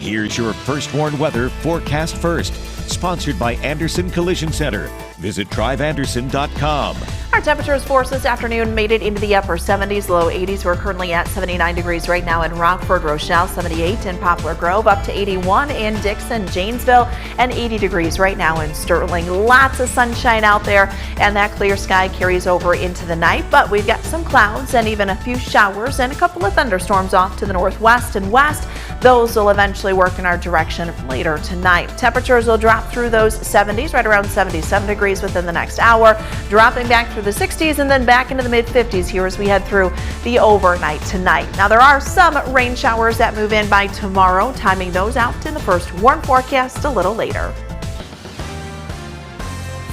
Here's your First Warn Weather forecast first, sponsored by Anderson Collision Center. Visit driveanderson.com. Our temperatures for us this afternoon made it into the upper 70s, low 80s. We're currently at 79 degrees right now in Rockford, Rochelle, 78 in Poplar Grove, up to 81 in Dixon, Janesville, and 80 degrees right now in Sterling. Lots of sunshine out there, and that clear sky carries over into the night, but we've got some clouds and even a few showers and a couple of thunderstorms off to the northwest and west. Those will eventually work in our direction later tonight. Temperatures will drop through those 70s, right around 77 degrees within the next hour, dropping back through the 60s and then back into the mid 50s here as we head through the overnight tonight. Now there are some rain showers that move in by tomorrow, timing those out in the First Warn forecast a little later.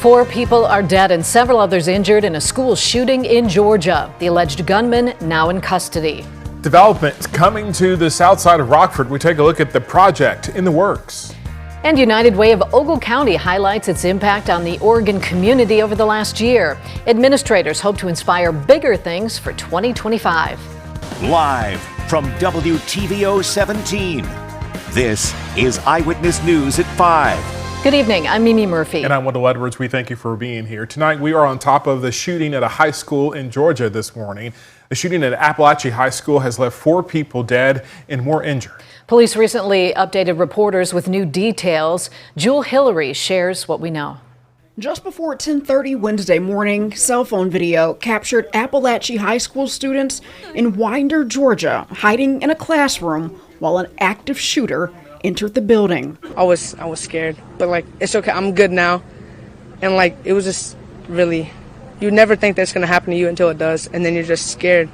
4 people are dead and several others injured in a school shooting in Georgia. The alleged gunman now in custody. Developments coming to the south side of Rockford. We take a look at the project in the works. And United Way of Ogle County highlights its impact on the Oregon community over the last year. Administrators hope to inspire bigger things for 2025. Live from WTVO 17, this is Eyewitness News at 5. Good evening, I'm Mimi Murphy. And I'm Wendell Edwards. We thank you for being here. Tonight we are on top of the shooting at a high school in Georgia this morning. The shooting at Appalachia High School has left 4 people dead and more injured. Police recently updated reporters with new details. Jewel Hillary shares what we know. Just before 10:30 Wednesday morning, cell phone video captured Appalachia High School students in Winder, Georgia, hiding in a classroom while an active shooter entered the building. I was scared, but it's okay. I'm good now. And it was just really, you never think that's going to happen to you until it does, and then you're just scared.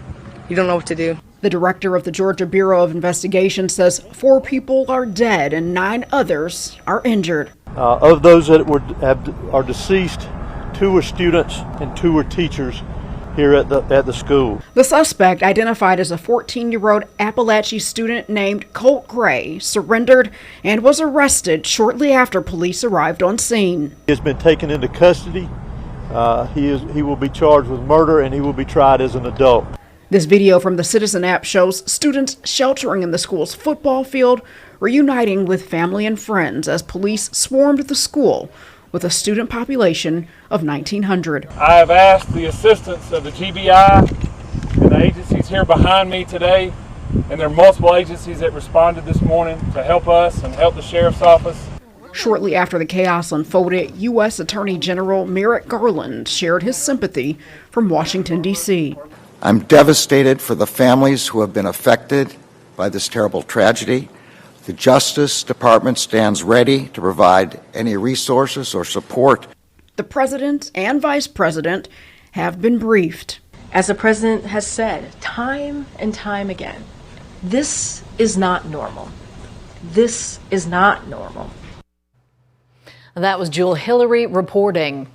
You don't know what to do. The director of the Georgia Bureau of Investigation says 4 people are dead and 9 others are injured. Of those that are deceased, 2 were students and 2 were teachers here at the school. The suspect, identified as a 14-year-old Appalachia student named Colt Gray, surrendered and was arrested shortly after police arrived on scene. He has been taken into custody. He will be charged with murder and he will be tried as an adult. This video from the Citizen app shows students sheltering in the school's football field, reuniting with family and friends as police swarmed the school with a student population of 1,900. I have asked the assistance of the GBI and the agencies here behind me today, and there are multiple agencies that responded this morning to help us and help the sheriff's office. Shortly after the chaos unfolded, U.S. Attorney General Merrick Garland shared his sympathy from Washington, D.C. I'm devastated for the families who have been affected by this terrible tragedy. The Justice Department stands ready to provide any resources or support. The president and vice president have been briefed. As the president has said time and time again, this is not normal. This is not normal. That was Jewel Hillary reporting.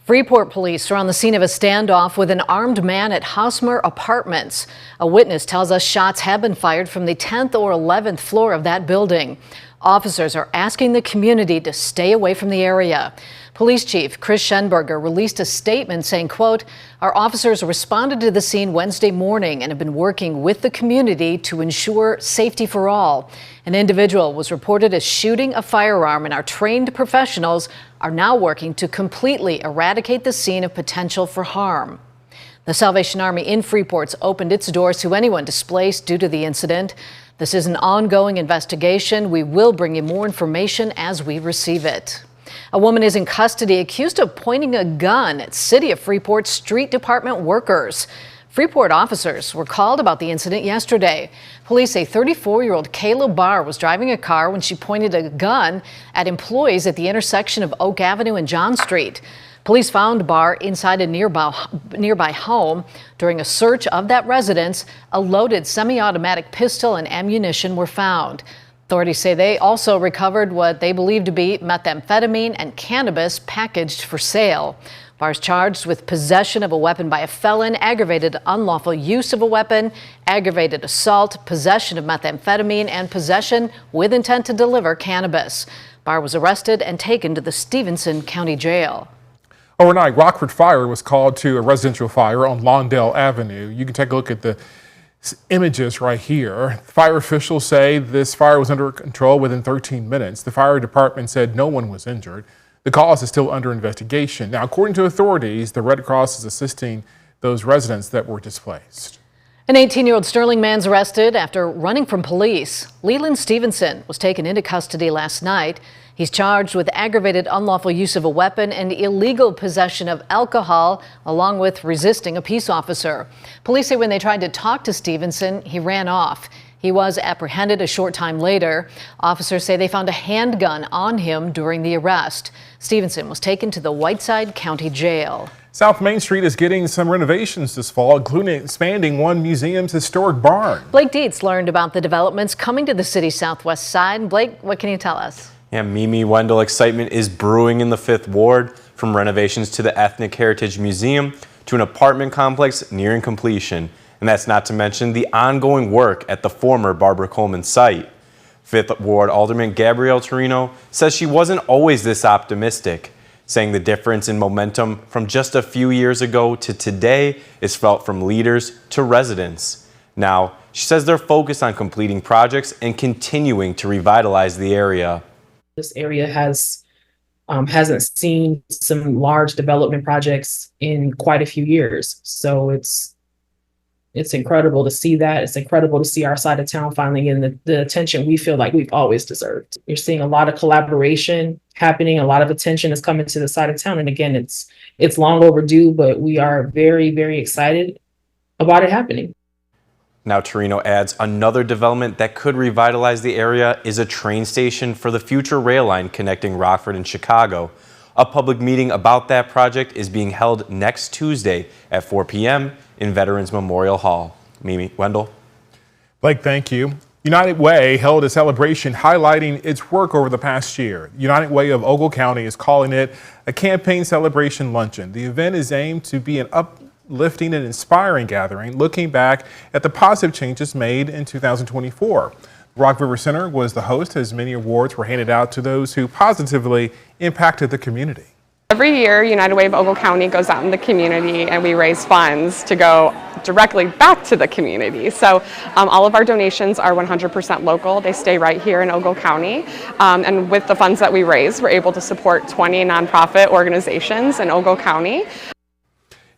Freeport police are on the scene of a standoff with an armed man at Hosmer Apartments. A witness tells us shots have been fired from the 10th or 11th floor of that building. Officers are asking the community to stay away from the area. Police Chief Chris Schenberger released a statement saying, quote, "Our officers responded to the scene Wednesday morning and have been working with the community to ensure safety for all. An individual was reported as shooting a firearm, and our trained professionals are now working to completely eradicate the scene of potential for harm." The Salvation Army in Freeport's opened its doors to anyone displaced due to the incident. This is an ongoing investigation. We will bring you more information as we receive it. A woman is in custody accused of pointing a gun at City of Freeport Street Department workers. Freeport officers were called about the incident yesterday. Police say 34-year-old Kayla Barr was driving a car when she pointed a gun at employees at the intersection of Oak Avenue and John Street. Police found Barr inside a nearby home. During a search of that residence, a loaded semi-automatic pistol and ammunition were found. Authorities say they also recovered what they believe to be methamphetamine and cannabis packaged for sale. Barr's charged with possession of a weapon by a felon, aggravated unlawful use of a weapon, aggravated assault, possession of methamphetamine, and possession with intent to deliver cannabis. Barr was arrested and taken to the Stevenson County Jail. Overnight, Rockford Fire was called to a residential fire on Lawndale Avenue. You can take a look at the images right here. Fire officials say this fire was under control within 13 minutes. The fire department said no one was injured. The cause is still under investigation. Now, according to authorities, the Red Cross is assisting those residents that were displaced. An 18-year-old Sterling man's arrested after running from police. Leland Stevenson was taken into custody last night. He's charged with aggravated unlawful use of a weapon and illegal possession of alcohol, along with resisting a peace officer. Police say when they tried to talk to Stevenson, he ran off. He was apprehended a short time later. Officers say they found a handgun on him during the arrest. Stevenson was taken to the Whiteside County Jail. South Main Street is getting some renovations this fall, including expanding one museum's historic barn. Blake Dietz learned about the developments coming to the city's southwest side. Blake, what can you tell us? Yeah, Mimi Wendell, excitement is brewing in the 5th Ward, from renovations to the Ethnic Heritage Museum to an apartment complex nearing completion. And that's not to mention the ongoing work at the former Barbara Coleman site. 5th Ward Alderman Gabrielle Torino says she wasn't always this optimistic, saying the difference in momentum from just a few years ago to today is felt from leaders to residents. Now, she says they're focused on completing projects and continuing to revitalize the area. This area hasn't seen some large development projects in quite a few years. So it's incredible to see that. It's incredible to see our side of town finally getting the attention we feel like we've always deserved. You're seeing a lot of collaboration happening, a lot of attention is coming to the side of town. And again, it's long overdue, but we are very, very excited about it happening. Now, Torino adds another development that could revitalize the area is a train station for the future rail line connecting Rockford and Chicago. A public meeting about that project is being held next Tuesday at 4 p.m. in Veterans Memorial Hall. Mimi, Wendell. Blake, thank you. United Way held a celebration highlighting its work over the past year. United Way of Ogle County is calling it a campaign celebration luncheon. The event is aimed to be an uplifting and inspiring gathering, looking back at the positive changes made in 2024. Rock River Center was the host as many awards were handed out to those who positively impacted the community. Every year, United Way of Ogle County goes out in the community and we raise funds to go directly back to the community. So all of our donations are 100% local. They stay right here in Ogle County. And with the funds that we raise, we're able to support 20 nonprofit organizations in Ogle County.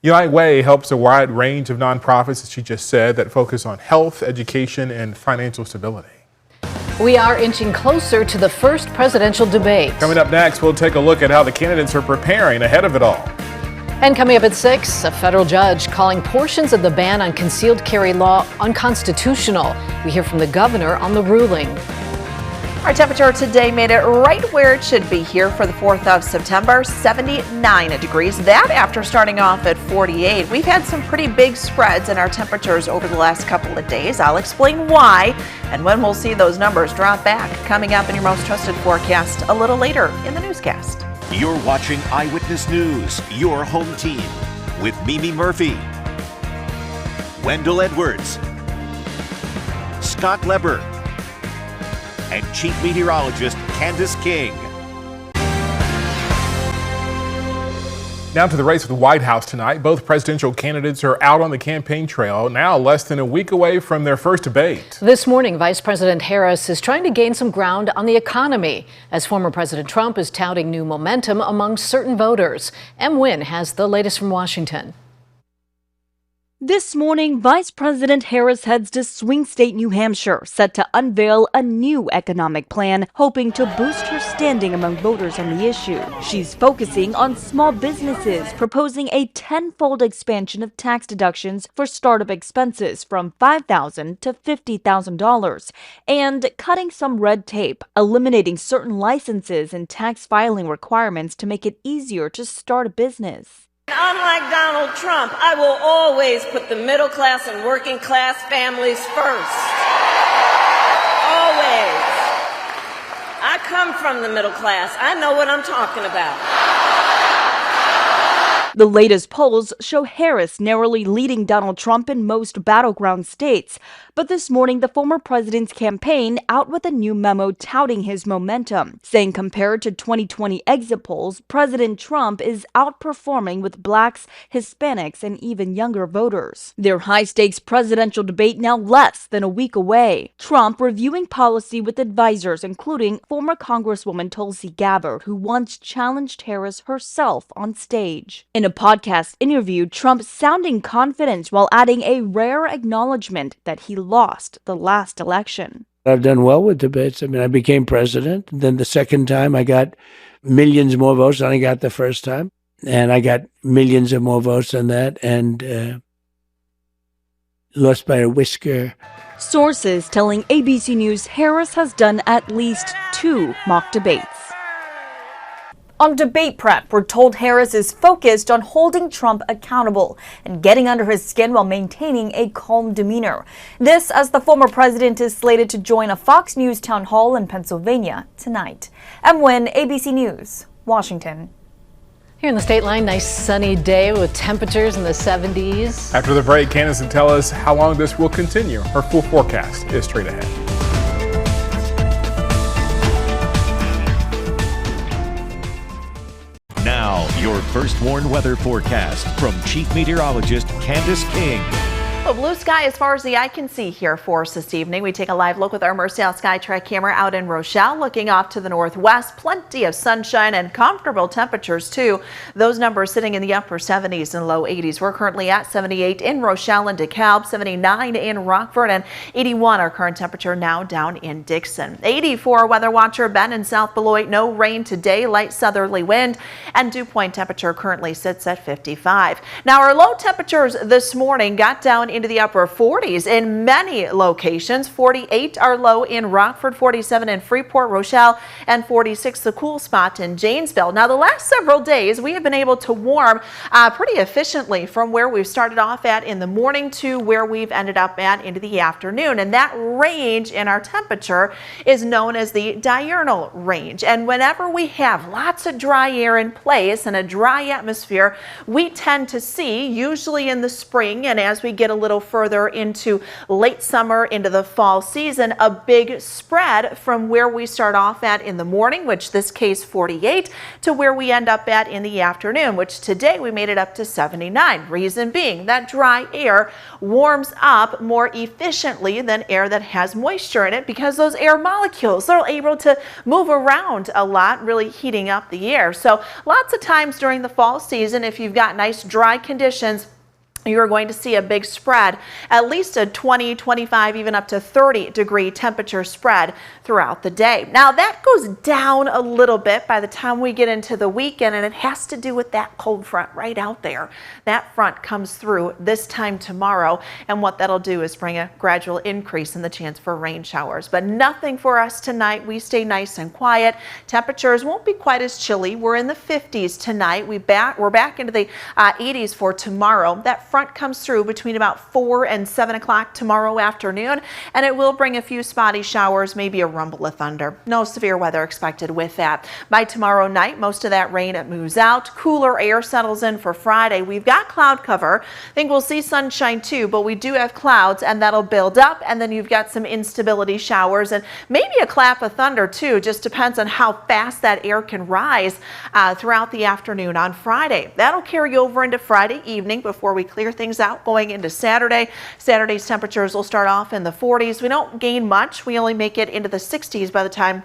United Way helps a wide range of nonprofits, as she just said, that focus on health, education, and financial stability. We are inching closer to the first presidential debate. Coming up next, we'll take a look at how the candidates are preparing ahead of it all. And coming up at 6, a federal judge calling portions of the ban on concealed carry law unconstitutional. We hear from the governor on the ruling. Our temperature today made it right where it should be here for the 4th of September, 79 degrees. That after starting off at 48. We've had some pretty big spreads in our temperatures over the last couple of days. I'll explain why and when we'll see those numbers drop back. Coming up in your most trusted forecast a little later in the newscast. You're watching Eyewitness News, your home team, with Mimi Murphy, Wendell Edwards, Scott Leber, and Chief Meteorologist Candace King. Now to the race for the White House tonight. Both presidential candidates are out on the campaign trail, now less than a week away from their first debate. This morning, Vice President Harris is trying to gain some ground on the economy, as former President Trump is touting new momentum among certain voters. M. Wynn has the latest from Washington. This morning, Vice President Harris heads to swing state New Hampshire, set to unveil a new economic plan, hoping to boost her standing among voters on the issue. She's focusing on small businesses, proposing a tenfold expansion of tax deductions for startup expenses from $5,000 to $50,000, and cutting some red tape, eliminating certain licenses and tax filing requirements to make it easier to start a business. Unlike Donald Trump, I will always put the middle class and working class families first. Always. I come from the middle class. I know what I'm talking about. The latest polls show Harris narrowly leading Donald Trump in most battleground states. But this morning, the former president's campaign out with a new memo touting his momentum, saying compared to 2020 exit polls, President Trump is outperforming with blacks, Hispanics, and even younger voters. Their high-stakes presidential debate now less than a week away. Trump reviewing policy with advisors, including former Congresswoman Tulsi Gabbard, who once challenged Harris herself on stage. In a podcast interview, Trump sounding confident while adding a rare acknowledgement that he lost the last election. I've done well with debates. I mean, I became president. Then the second time I got millions more votes than I got the first time. And I got millions of more votes than that and lost by a whisker. Sources telling ABC News Harris has done at least 2 mock debates. On Debate Prep, we're told Harris is focused on holding Trump accountable and getting under his skin while maintaining a calm demeanor. This as the former president is slated to join a Fox News town hall in Pennsylvania tonight. Em Nguyen, ABC News, Washington. Here in the State Line, nice sunny day with temperatures in the 70s. After the break, Candace will tell us how long this will continue. Her full forecast is straight ahead. Now, your First Warn weather forecast from Chief Meteorologist Candace King. Well, blue sky as far as the eye can see here for us this evening. We take a live look with our Merseyrail SkyTrack camera out in Rochelle, looking off to the northwest. Plenty of sunshine and comfortable temperatures, too. Those numbers sitting in the upper 70s and low 80s. We're currently at 78 in Rochelle and DeKalb, 79 in Rockford, and 81 our current temperature now down in Dixon. 80 for weather watcher Ben in South Beloit. No rain today, light southerly wind, and dew point temperature currently sits at 55. Now, our low temperatures this morning got down into the upper 40s in many locations. 48 are low in Rockford, 47 in Freeport, Rochelle, and 46 the cool spot in Janesville. Now, the last several days we have been able to warm pretty efficiently from where we've started off at in the morning to where we've ended up at into the afternoon, and that range in our temperature is known as the diurnal range. And whenever we have lots of dry air in place and a dry atmosphere, we tend to see, usually in the spring and as we get a little further into late summer into the fall season, a big spread from where we start off at in the morning, which this case 48, to where we end up at in the afternoon, which today we made it up to 79. Reason being that dry air warms up more efficiently than air that has moisture in it, because those air molecules are able to move around a lot, really heating up the air. So lots of times during the fall season, if you've got nice dry conditions, you're going to see a big spread, at least a 20, 25, even up to 30 degree temperature spread throughout the day. Now that goes down a little bit by the time we get into the weekend, and it has to do with that cold front right out there. That front comes through this time tomorrow, and what that'll do is bring a gradual increase in the chance for rain showers. But nothing for us tonight. We stay nice and quiet. Temperatures won't be quite as chilly. We're in the 50s tonight. We're back into the 80s for tomorrow. That front comes through between about 4 and 7 o'clock tomorrow afternoon, and it will bring a few spotty showers, maybe a rumble of thunder. No severe weather expected with that. By tomorrow night, most of that rain moves out. Cooler air settles in for Friday. We've got cloud cover. I think we'll see sunshine too, but we do have clouds, and that'll build up, and then you've got some instability showers and maybe a clap of thunder too. Just depends on how fast that air can rise throughout the afternoon on Friday. That'll carry over into Friday evening before we clear things out going into Saturday. Saturday's temperatures will start off in the 40s. We don't gain much. We only make it into the 60s by the time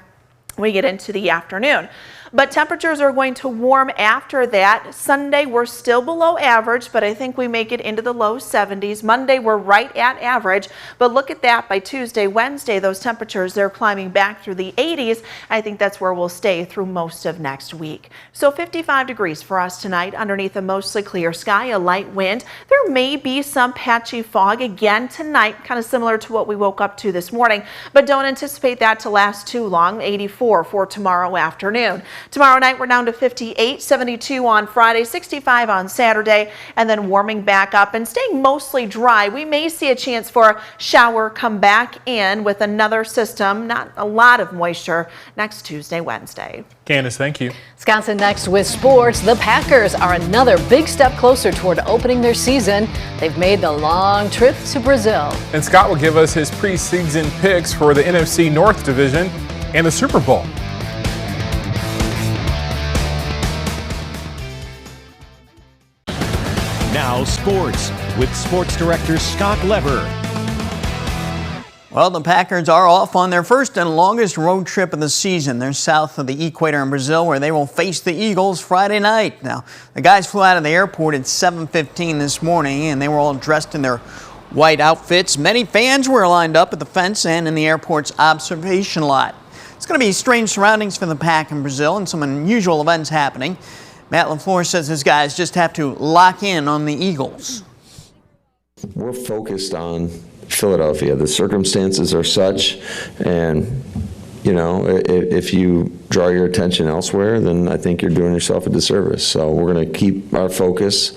we get into the afternoon. But temperatures are going to warm after that. Sunday, we're still below average, but I think we make it into the low 70s. Monday, we're right at average. But look at that. By Tuesday, Wednesday, those temperatures, they're climbing back through the 80s. I think that's where we'll stay through most of next week. So 55 degrees for us tonight underneath a mostly clear sky, a light wind. There may be some patchy fog again tonight, kind of similar to what we woke up to this morning, but don't anticipate that to last too long. 84 for tomorrow afternoon. Tomorrow night we're down to 58, 72 on Friday, 65 on Saturday, and then warming back up and staying mostly dry. We may see a chance for a shower come back in with another system, not a lot of moisture, next Tuesday, Wednesday. Candace, thank you. Wisconsin next with sports. The Packers are another big step closer toward opening their season. They've made the long trip to Brazil. And Scott will give us his preseason picks for the NFC North Division and the Super Bowl. Now sports with sports director Scott Lever. Well, the Packers are off on their first and longest road trip of the season. They're south of the equator in Brazil, where they will face the Eagles Friday night. Now, the guys flew out of the airport at 7:15 this morning, and they were all dressed in their white outfits. Many fans were lined up at the fence and in the airport's observation lot. It's going to be strange surroundings for the Pack in Brazil and some unusual events happening. Matt LaFleur says his guys just have to lock in on the Eagles. We're focused on Philadelphia. The circumstances are such, and you know, if you draw your attention elsewhere, then I think you're doing yourself a disservice. So we're going to keep our focus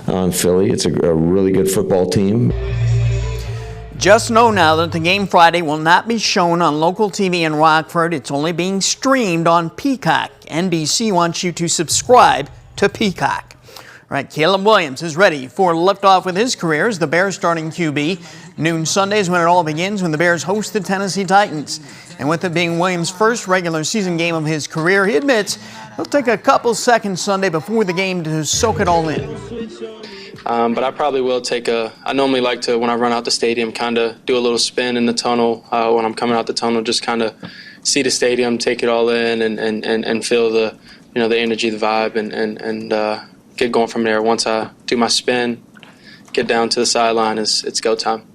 on Philly. It's a really good football team. Just know now that the game Friday will not be shown on local TV in Rockford. It's only being streamed on Peacock. NBC wants you to subscribe to Peacock. All right, Caleb Williams is ready for liftoff with his career as the Bears starting QB. Noon Sundays when it all begins when the Bears host the Tennessee Titans. And with it being Williams' first regular season game of his career, he admits he'll take a couple seconds Sunday before the game to soak it all in. But I probably will I normally like to, when I run out the stadium, kind of do a little spin in the tunnel when I'm coming out the tunnel, just kind of see the stadium, take it all in and feel the, the energy, the vibe, and get going from there. Once I do my spin, get down to the sideline, it's go time.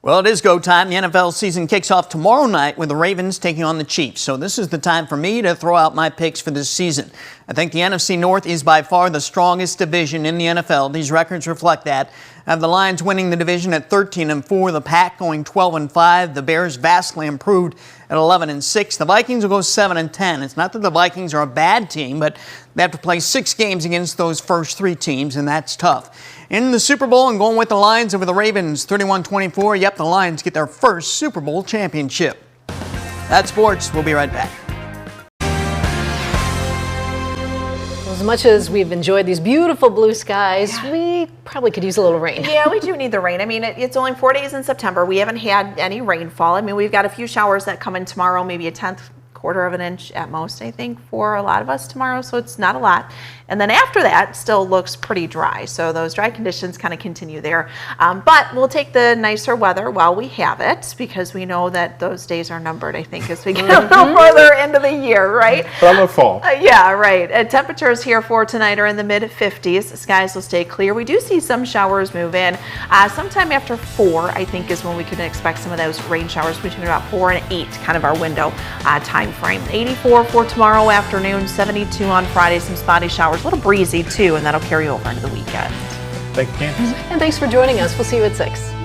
Well, it is go time. The NFL season kicks off tomorrow night with the Ravens taking on the Chiefs. So this is the time for me to throw out my picks for this season. I think the NFC North is by far the strongest division in the NFL. These records reflect that. I have the Lions winning the division at 13-4, the Pack going 12-5, the Bears vastly improved at 11-6. The Vikings will go 7-10. It's not that the Vikings are a bad team, but they have to play 6 games against those first 3 teams, and that's tough. In the Super Bowl, I'm going with the Lions over the Ravens, 31-24. Yep, the Lions get their first Super Bowl championship. That's sports. We'll be right back. As much as we've enjoyed these beautiful blue skies, we probably could use a little rain. Yeah, we do need the rain. I mean, it's only 4 days in September. We haven't had any rainfall. I mean, we've got a few showers that come in tomorrow, maybe a tenth, quarter of an inch at most, I think, for a lot of us tomorrow, so it's not a lot. And then after that, still looks pretty dry. So those dry conditions kind of continue there. But we'll take the nicer weather while we have it, because we know that those days are numbered, I think, as we get a little further into the year, right? But I love fall. Yeah, right. Temperatures here for tonight are in the mid-50s. Skies will stay clear. We do see some showers move in. Sometime after 4, I think, is when we can expect some of those rain showers between about 4 and 8, kind of our window time frame. 84 for tomorrow afternoon, 72 on Friday, some spotty showers. A little breezy too, and that'll carry over into the weekend. Thank you, Candace. And thanks for joining us. We'll see you at 6.